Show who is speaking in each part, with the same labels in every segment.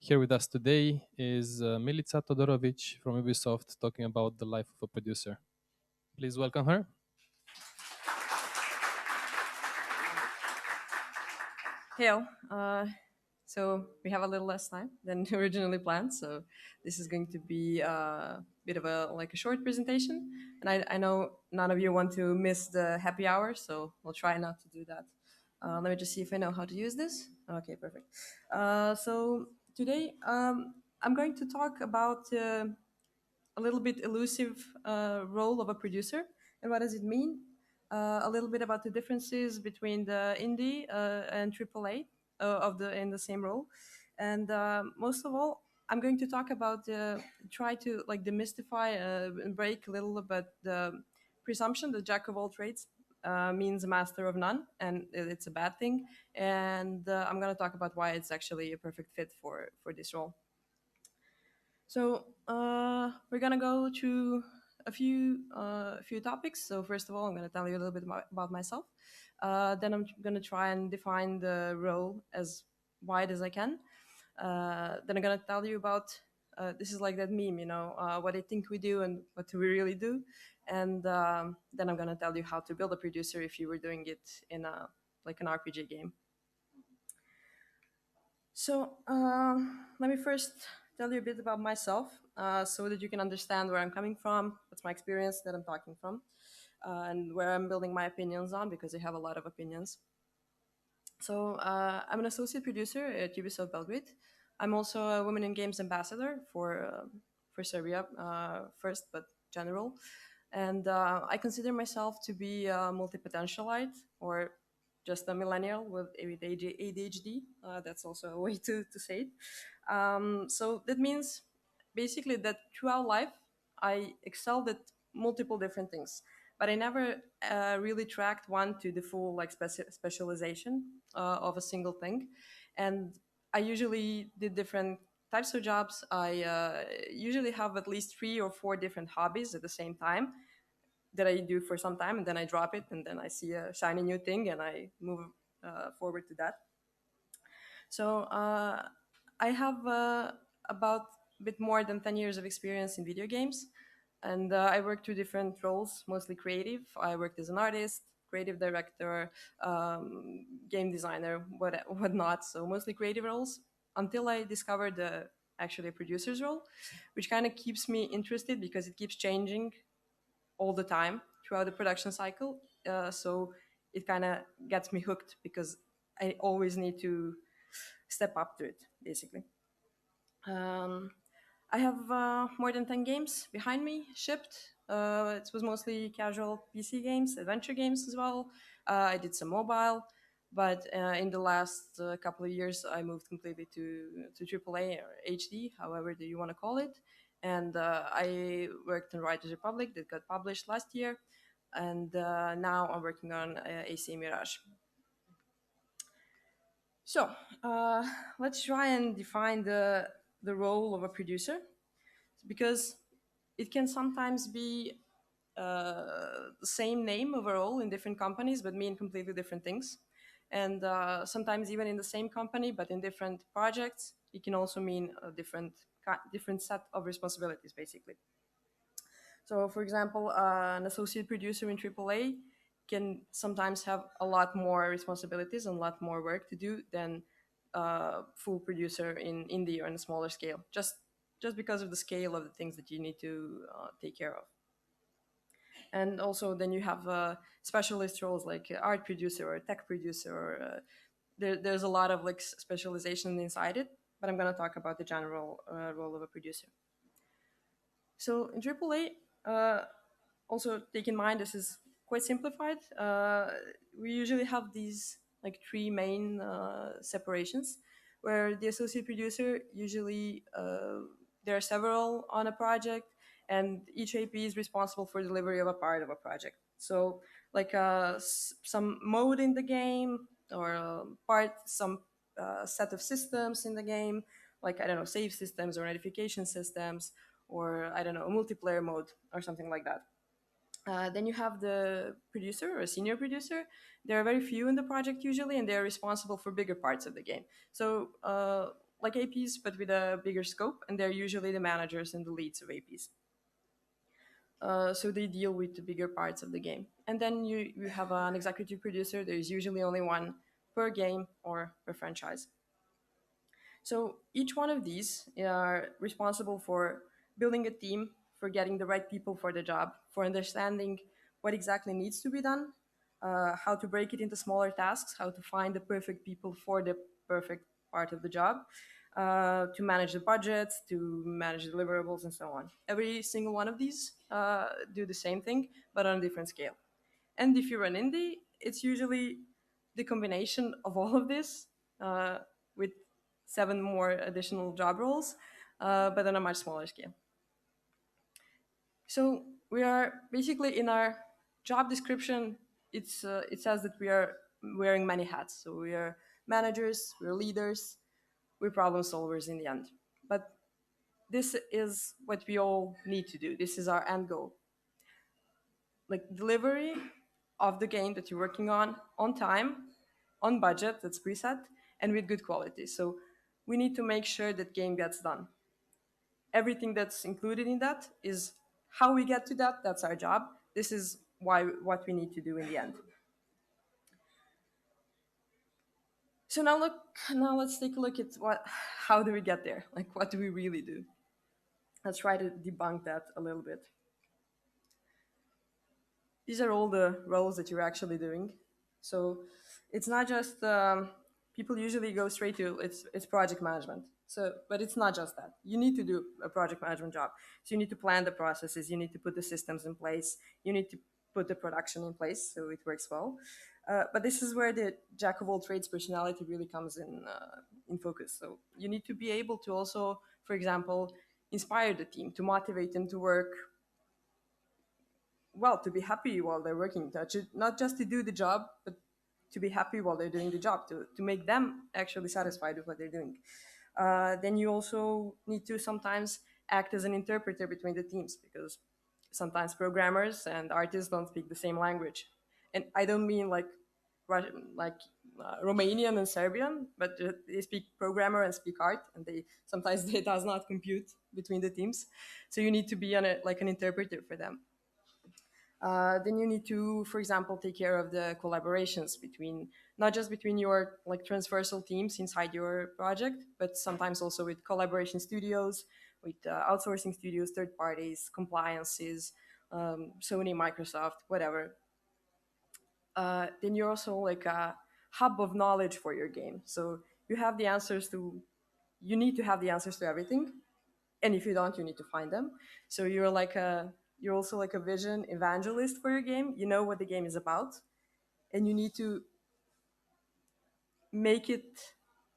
Speaker 1: Here with us today is Milica Todorovic from Ubisoft talking about the life of a producer. Please welcome her.
Speaker 2: Hail. So we have a little less time than originally planned. So this is going to be a bit of a short presentation. And I know none of you want to miss the happy hour, so we'll try not to do that. Let me just see if I know how to use this. Okay, perfect. So today I'm going to talk about a little bit elusive role of a producer and what does it mean. A little bit about the differences between the indie and AAA of the in the same role, and most of all, I'm going to talk about try to like demystify and break a little bit the presumption that jack of all trades means a master of none, and it's a bad thing. And I'm going to talk about why it's actually a perfect fit for this role. So we're gonna go through a few topics. So first of all, I'm gonna tell you a little bit about myself. Then I'm gonna try and define the role as wide as I can. Then I'm gonna tell you about this is like that meme, what I think we do and what we really do. And then I'm gonna tell you how to build a producer if you were doing it in a like an RPG game. So let me first tell you a bit about myself so that you can understand where I'm coming from, what's my experience that I'm talking from, and where I'm building my opinions on because I have a lot of opinions. So I'm an associate producer at Ubisoft Belgrade. I'm also a Women in Games ambassador for Serbia first, but general. And I consider myself to be a multi-potentialite or just a millennial with ADHD. That's also a way to say it. So that means basically that throughout life, I excelled at multiple different things, but I never really tracked one to the full like specialization of a single thing. And I usually did different types of jobs. I usually have at least 3 or 4 different hobbies at the same time that I do for some time, and then I drop it, and then I see a shiny new thing, and I move forward to that. So I have about a bit more than 10 years of experience in video games, and I worked through different roles, mostly creative. I worked as an artist, creative director, game designer, whatnot. So mostly creative roles until I discovered actually a producer's role, which kind of keeps me interested because it keeps changing all the time throughout the production cycle. So it kind of gets me hooked because I always need to step up to it, basically. Um, I have more than 10 games behind me shipped. It was mostly casual PC games, adventure games as well. I did some mobile, but in the last couple of years, I moved completely to AAA or HD, however do you want to call it. And I worked on Riders Republic that got published last year, and now I'm working on AC Mirage. So let's try and define the role of a producer because it can sometimes be the same name of a role in different companies but mean completely different things. And sometimes even in the same company but in different projects, it can also mean a different set of responsibilities, basically. So, for example, an associate producer in AAA can sometimes have a lot more responsibilities and a lot more work to do than a full producer in indie or on a smaller scale, just because of the scale of the things that you need to take care of. And also, then you have specialist roles like art producer or tech producer. Or, there's a lot of like specialization inside it, but I'm going to talk about the general role of a producer. So in AAA, also take in mind this is quite simplified. We usually have these like 3 main separations, where the associate producer usually there are several on a project, and each AP is responsible for delivery of a part of a project. So like some mode in the game or some set of systems in the game, like I don't know, save systems or notification systems, or I don't know, a multiplayer mode or something like that. Then you have the producer or senior producer. There are very few in the project usually, and they're responsible for bigger parts of the game. So like APs, but with a bigger scope, and they're usually the managers and the leads of APs. So they deal with the bigger parts of the game. And then you have an executive producer. There's usually only one per game or per franchise. So each one of these are responsible for building a team, for getting the right people for the job, for understanding what exactly needs to be done, how to break it into smaller tasks, how to find the perfect people for the perfect part of the job, to manage the budgets, to manage deliverables, and so on. Every single one of these do the same thing, but on a different scale. And if you're an indie, it's usually the combination of all of this uh, with seven more additional job roles, but on a much smaller scale. So we are basically in our job description. It says that we are wearing many hats. So we are managers, we're leaders, we're problem solvers in the end. But this is what we all need to do. This is our end goal. Like delivery of the game that you're working on time, on budget that's preset, and with good quality. So we need to make sure that game gets done. Everything that's included in that is how we get to that. That's our job. This is why what we need to do in the end. So now look, now let's take a look at what, how do we get there? Like what do we really do? Let's try to debunk that a little bit. These are all the roles that you're actually doing. So it's not just people usually go straight to it's project management. So, but it's not just that. You need to do a project management job. So you need to plan the processes. You need to put the systems in place. You need to put the production in place so it works well. But this is where the jack of all trades personality really comes in focus. So you need to be able to also, for example, inspire the team, to motivate them to work well, to be happy while they're working, not just to do the job, but to be happy while they're doing the job, to make them actually satisfied with what they're doing. Then you also need to sometimes act as an interpreter between the teams, because sometimes programmers and artists don't speak the same language. And I don't mean like Russian, like Romanian and Serbian, but they speak programmer and speak art, and they sometimes they does not compute between the teams. So you need to be like an interpreter for them. Then you need to, for example, take care of the collaborations between not just between your like transversal teams inside your project, but sometimes also with collaboration studios, with outsourcing studios, third parties, compliances, Sony, Microsoft, whatever. Then you're also like a hub of knowledge for your game. So you have the answers to, you need to have the answers to everything, and if you don't, you need to find them. So you're also like a vision evangelist for your game. You know what the game is about, and you need to make it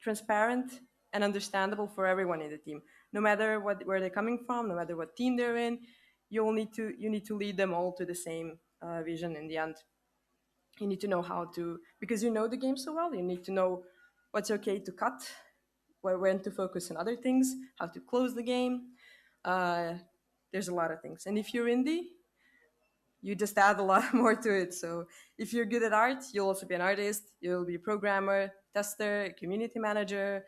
Speaker 2: transparent and understandable for everyone in the team, no matter where they're coming from, no matter what team they're in. You need to lead them all to the same vision in the end. You need to know how to, because you know the game so well, you need to know what's okay to cut, when to focus on other things, how to close the game. uh, there's a lot of things. And if you're indie, you just add a lot more to it. So if you're good at art, you'll also be an artist. You'll be a programmer, tester, community manager,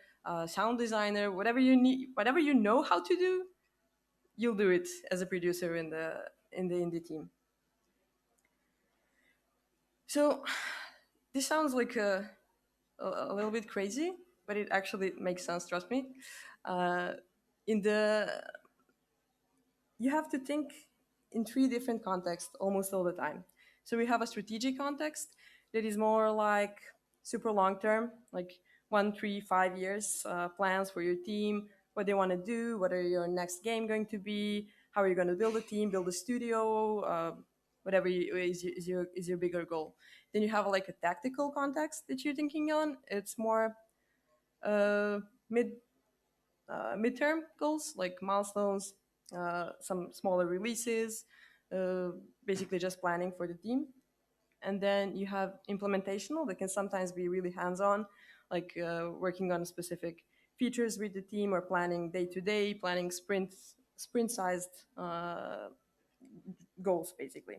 Speaker 2: sound designer, whatever you need, whatever you know how to do, you'll do it as a producer in the indie team. So this sounds like a little bit crazy, but it actually makes sense. Trust me. Uh, in the You have to think in three different contexts almost all the time. So we have a strategic context that is more like super long term, like 1, 3, 5 years plans for your team, what they want to do, what are your next game going to be, how are you going to build a team, build a studio, whatever is your bigger goal. Then you have like a tactical context that you're thinking on. It's more uh, mid midterm goals like milestones, some smaller releases, uh, basically just planning for the team. And then you have implementational that can sometimes be really hands-on, like working on specific features with the team or planning day to day, planning sprint-sized goals, basically.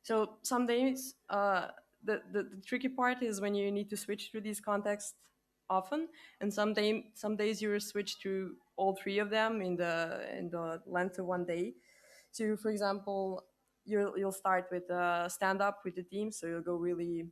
Speaker 2: So some days, the tricky part is when you need to switch through these contexts often, and some days you switch to all three of them in the length of one day. So, for example, you'll start with stand up with the team, so you'll go really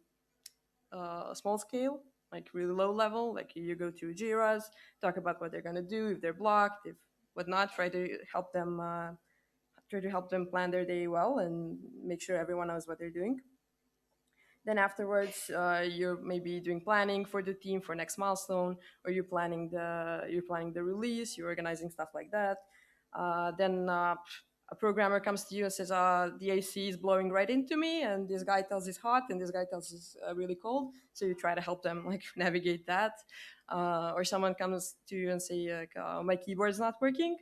Speaker 2: small scale, like really low level. Like you go to Jira's, talk about what they're gonna do, if they're blocked, if whatnot. Try to help them plan their day well and make sure everyone knows what they're doing. Then afterwards, you're maybe doing planning for the team for next milestone, or you're planning the release, you're organizing stuff like that. Then a programmer comes to you and says, "The AC is blowing right into me, and this guy tells it's hot, and this guy tells it's really cold." So you try to help them like navigate that. Or someone comes to you and say, like, "My keyboard's not working."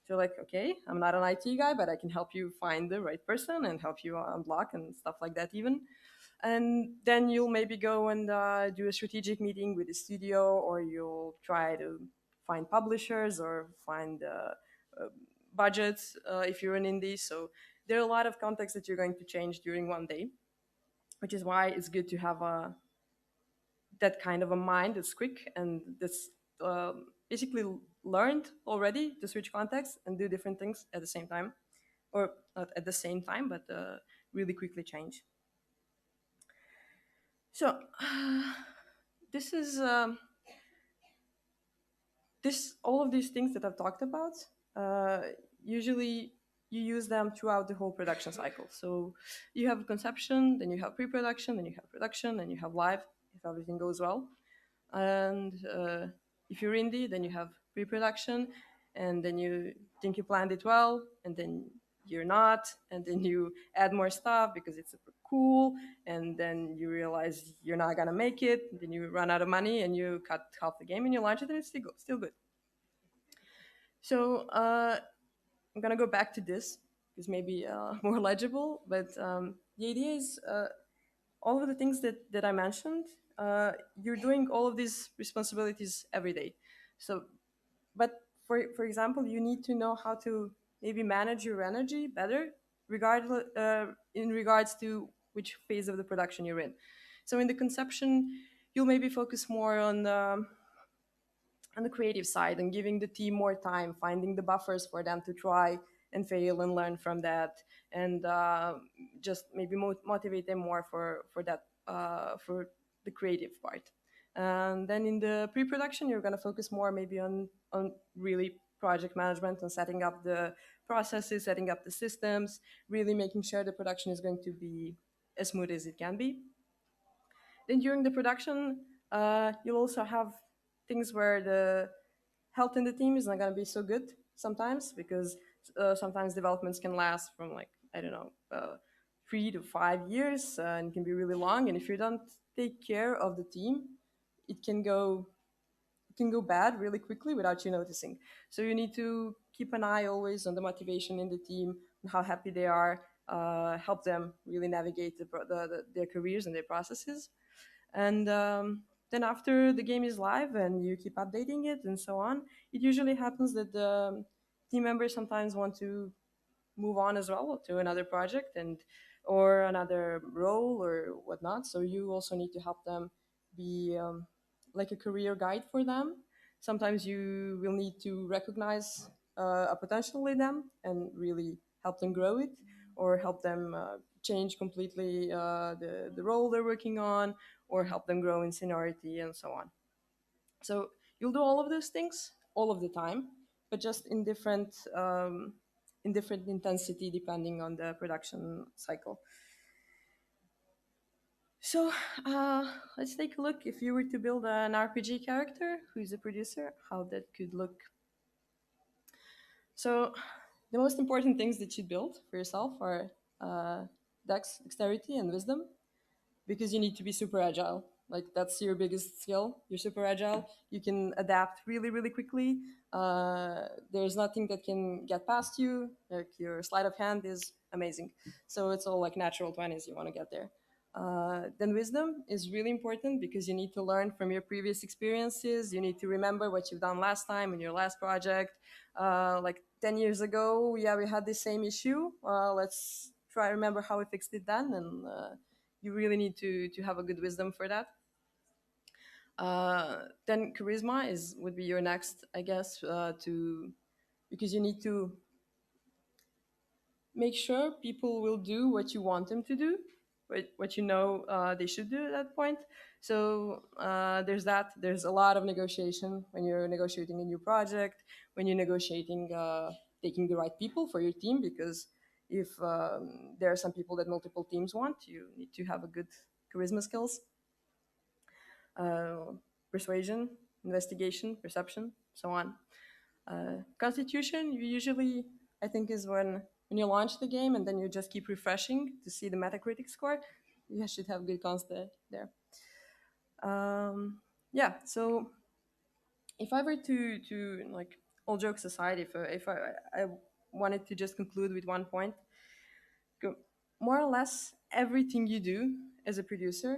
Speaker 2: So like, okay, I'm not an IT guy, but I can help you find the right person and help you unblock and stuff like that even. And then you'll maybe go and do a strategic meeting with the studio, or you'll try to find publishers or find budgets if you're an indie. So there are a lot of contexts that you're going to change during one day, which is why it's good to have that kind of a mind that's quick and that's basically learned already to switch contexts and do different things at the same time, or not at the same time, but really quickly change. So this is this all of these things that I've talked about. Uh, Usually, you use them throughout the whole production cycle. So you have conception, then you have pre-production, then you have production, then you have live if everything goes well. And if you're indie, then you have pre-production, and then you think you planned it well, and then you're not, and then you add more stuff because it's super cool, and then you realize you're not gonna make it, then you run out of money and you cut half the game and you launch it and it's still good. So I'm gonna go back to this because maybe more legible, but the idea is all of the things that I mentioned, you're doing all of these responsibilities every day. So, but for example, you need to know how to maybe manage your energy better, regardless in regards to which phase of the production you're in. So in the conception, you'll maybe focus more on the creative side and giving the team more time, finding the buffers for them to try and fail and learn from that, and just maybe motivate them more for the creative part. And then in the pre-production, you're going to focus more maybe on really project management and setting up the processes, setting up the systems, really making sure the production is going to be as smooth as it can be. Then during the production, you'll also have things where the health in the team is not going to be so good sometimes, because sometimes developments can last from like, I don't know, 3 to 5 years, and can be really long. And if you don't take care of the team, it can go it can go bad really quickly without you noticing. So you need to keep an eye always on the motivation in the team and how happy they are. Help them really navigate their careers and their processes. And then after the game is live and you keep updating it and so on, it usually happens that the team members sometimes want to move on as well to another project and or another role or whatnot. So you also need to help them be like a career guide for them. Sometimes you will need to recognize a potential in them and really help them grow it, or help them change completely the role they're working on, or help them grow in seniority and so on. So you'll do all of those things all of the time, but just in different intensity depending on the production cycle. So let's take a look. If you were to build an RPG character who is a producer, how that could look. So the most important things that you build for yourself are dexterity and wisdom, because you need to be super agile. Like that's your biggest skill. You're super agile. You can adapt really, really quickly. There's nothing that can get past you. Like your sleight of hand is amazing. So it's all like natural 20s. You want to get there. Then wisdom is really important because you need to learn from your previous experiences. You need to remember what you've done last time in your last project. Like 10 years ago, yeah, we had the same issue. Let's try to remember how we fixed it then, and you really need to have a good wisdom for that. Then charisma is would be your next, I guess, to because you need to make sure people will do what you want them to do, what you know they should do at that point. So there's that. There's a lot of negotiation when you're negotiating a new project, when you're negotiating taking the right people for your team, because if there are some people that multiple teams want, you need to have a good charisma skills, uh, persuasion, investigation, perception, so on. Constitution usually, I think, is when you launch the game and then you just keep refreshing to see the Metacritic score. You should have good cons there. Yeah. So if I were to like all jokes aside, if I wanted to just conclude with one point, go, more or less everything you do as a producer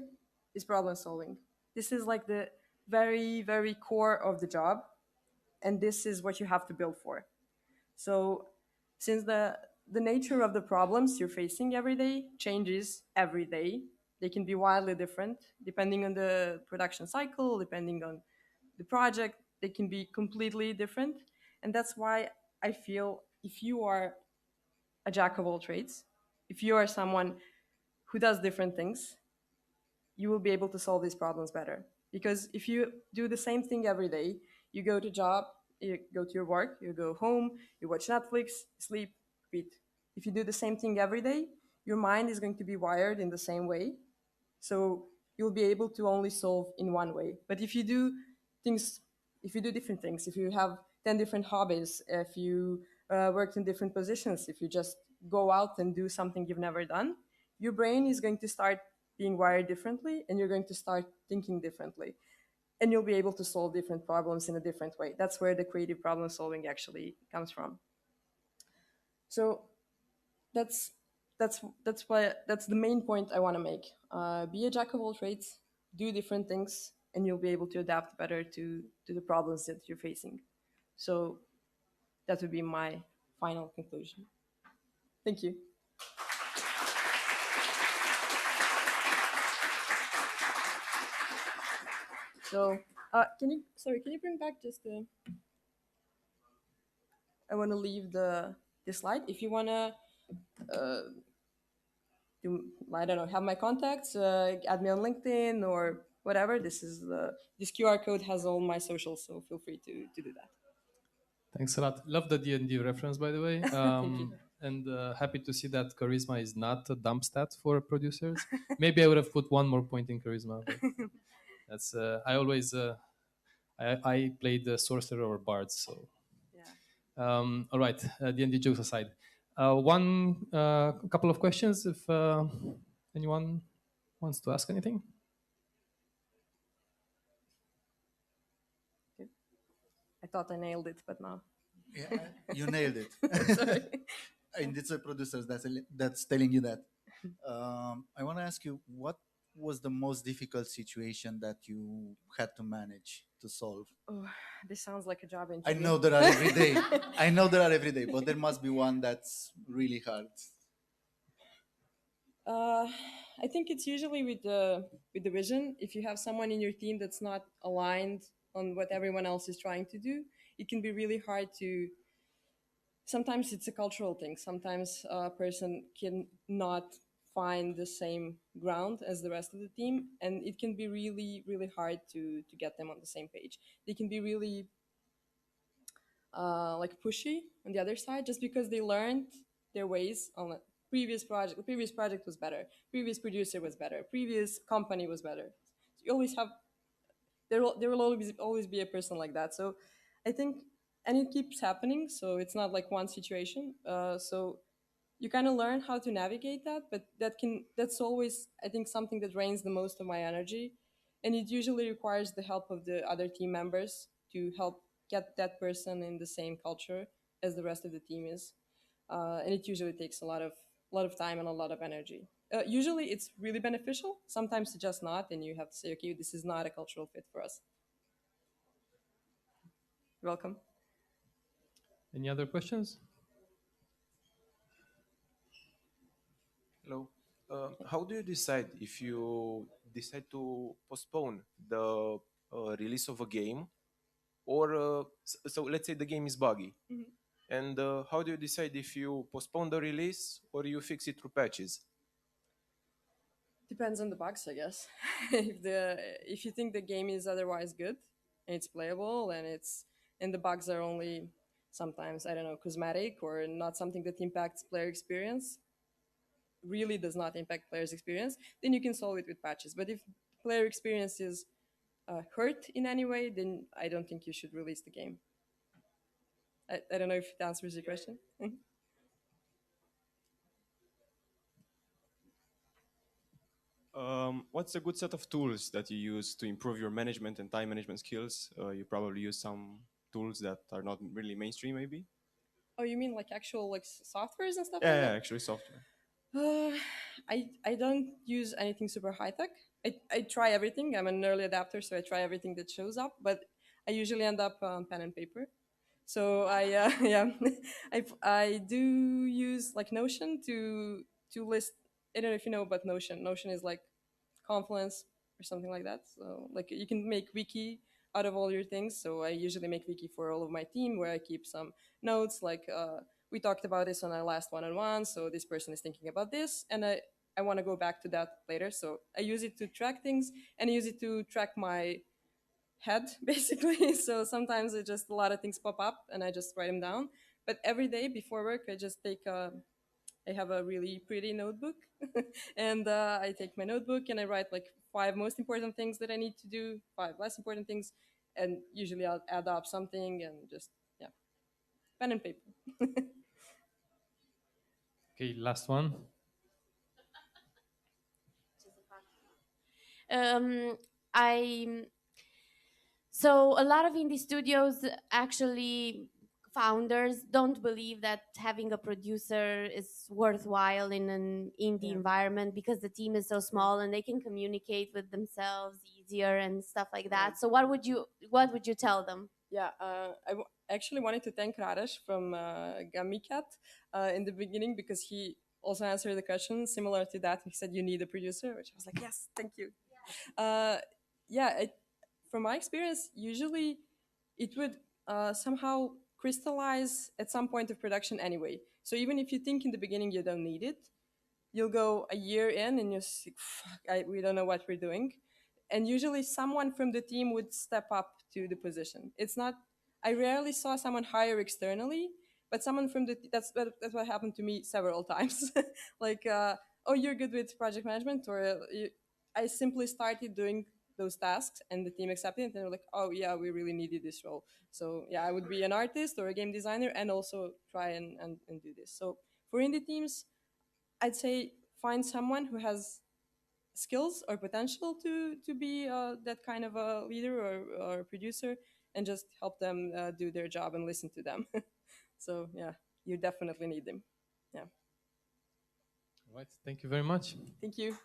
Speaker 2: is problem solving. This is like the very core of the job, and this is what you have to build for. So, since the nature of the problems you're facing every day changes every day, they can be wildly different depending on the production cycle, depending on the project. They can be completely different, and that's why I feel if you are a jack of all trades, if you are someone who does different things, you will be able to solve these problems better. Because if you do the same thing every day, you go to job, you go to your work, you go home, you watch Netflix, sleep, repeat. If you do the same thing every day, your mind is going to be wired in the same way. So you'll be able to only solve in one way. But if you do things, if you do different things, if you have 10 different hobbies, if you worked in different positions, if you just go out and do something you've never done, your brain is going to start being wired differently and you're going to start thinking differently. And you'll be able to solve different problems in a different way. That's where the creative problem solving actually comes from. So that's that's the main point I want to make. Be a jack of all trades, do different things, and you'll be able to adapt better to the problems that you're facing. So that would be my final conclusion. Thank you. So can you sorry? Can you bring back just the? I want to leave the slide. If you wanna uh, do, I don't know, have my contacts, add me on LinkedIn or whatever. This QR code has all my socials, so feel free to do that.
Speaker 1: Thanks a lot. Love the D&D reference, by the way.
Speaker 2: Thank you.
Speaker 1: And happy to see that charisma is not a dump stat for producers. Maybe I would have put one more point in charisma, but that's I always I played the sorcerer or bard. So
Speaker 2: Yeah.
Speaker 1: all right, D&D jokes aside, one couple of questions if anyone wants to ask anything.
Speaker 2: Okay. I thought I nailed it, but no.
Speaker 3: Yeah, you nailed it.
Speaker 2: Sorry.
Speaker 3: And it's a producer that's telling you that. I want to ask you, what was the most difficult situation that you had to manage to solve?
Speaker 2: Oh, this sounds like a job
Speaker 3: I
Speaker 2: interview.
Speaker 3: know there are every day. I know there are every day, but there must be one that's really hard.
Speaker 2: Uh, I think it's usually with the vision. If you have someone in your team that's not aligned on what everyone else is trying to do, it can be really hard to. Sometimes it's a cultural thing. Sometimes a person can not find the same ground as the rest of the team, and it can be really hard to get them on the same page. They can be really like pushy on the other side just because they learned their ways on a previous project. The previous project was better. Previous producer was better. Previous company was better. So you always have there will always be a person like that. So I think and it keeps happening. So it's not like one situation. So you kind of learn how to navigate that, but that's always I think something that drains the most of my energy, and it usually requires the help of the other team members to help get that person in the same culture as the rest of the team is, and it usually takes a lot of time and a lot of energy. Usually it's really beneficial. Sometimes it's just not, and you have to say, okay, this is not a cultural fit for us. You're welcome.
Speaker 1: Any other questions?
Speaker 4: Hello. How do you decide if you decide to postpone the release of a game, or so let's say the game is buggy, and how do you decide if you postpone the release or you fix it through patches?
Speaker 2: Depends on the bugs, I guess. If you think the game is otherwise good and it's playable and the bugs are only sometimes, I don't know, cosmetic or not something that impacts player experience, really does not impact players' experience, then you can solve it with patches. But if player experience is hurt in any way, then I don't think you should release the game. I don't know if it answers your question.
Speaker 5: What's a good set of tools that you use to improve your management and time management skills? You probably use some tools that are not really mainstream, maybe.
Speaker 2: Oh, you mean like actual like softwares and stuff
Speaker 5: Yeah,
Speaker 2: like
Speaker 5: yeah,
Speaker 2: that?
Speaker 5: actually software.
Speaker 2: Uh, I don't use anything super high tech. I try everything. I'm an early adapter, so I try everything that shows up. But I usually end up on pen and paper. So I yeah, I do use like Notion to list. I don't know if you know about Notion. Notion is like Confluence or something like that. So like you can make wiki out of all your things. So I usually make wiki for all of my team where I keep some notes like we talked about this on our last one-on-one. So this person is thinking about this, and I want to go back to that later. So I use it to track things and I use it to track my head basically. So sometimes it just a lot of things pop up and I just write them down. But every day before work, I just take I have a really pretty notebook, and I take my notebook and I write like five most important things that I need to do, five less important things, and usually I'll add up something and just yeah, pen and paper.
Speaker 1: Okay, last one.
Speaker 6: Um, I So a lot of indie studios actually founders don't believe that having a producer is worthwhile in an indie
Speaker 2: Yeah.
Speaker 6: environment because the team is so small and they can communicate with themselves easier and stuff like
Speaker 2: Yeah.
Speaker 6: that. So what would you tell them?
Speaker 2: Yeah, actually wanted to thank Radesh from Gamicat in the beginning because he also answered the question similar to that. He said you need a producer, which I was like, yes, thank you. Uh, yeah, from my experience, usually it would somehow crystallize at some point of production anyway. So even if you think in the beginning you don't need it, you'll go a year in and you're like, fuck, we don't know what we're doing. And usually someone from the team would step up to the position. It's not, I rarely saw someone hire externally, but someone from that's what happened to me several times. Like, oh, you're good with project management, or I simply started doing those tasks and the team accepted it and they're like, oh yeah, we really needed this role. So yeah, I would be an artist or a game designer and also try and do this. So for indie teams, I'd say find someone who has skills or potential to be that kind of a leader or producer, and just help them do their job and listen to them. So yeah, you definitely need them. Yeah,
Speaker 1: All right. Thank you very much.
Speaker 2: thank you.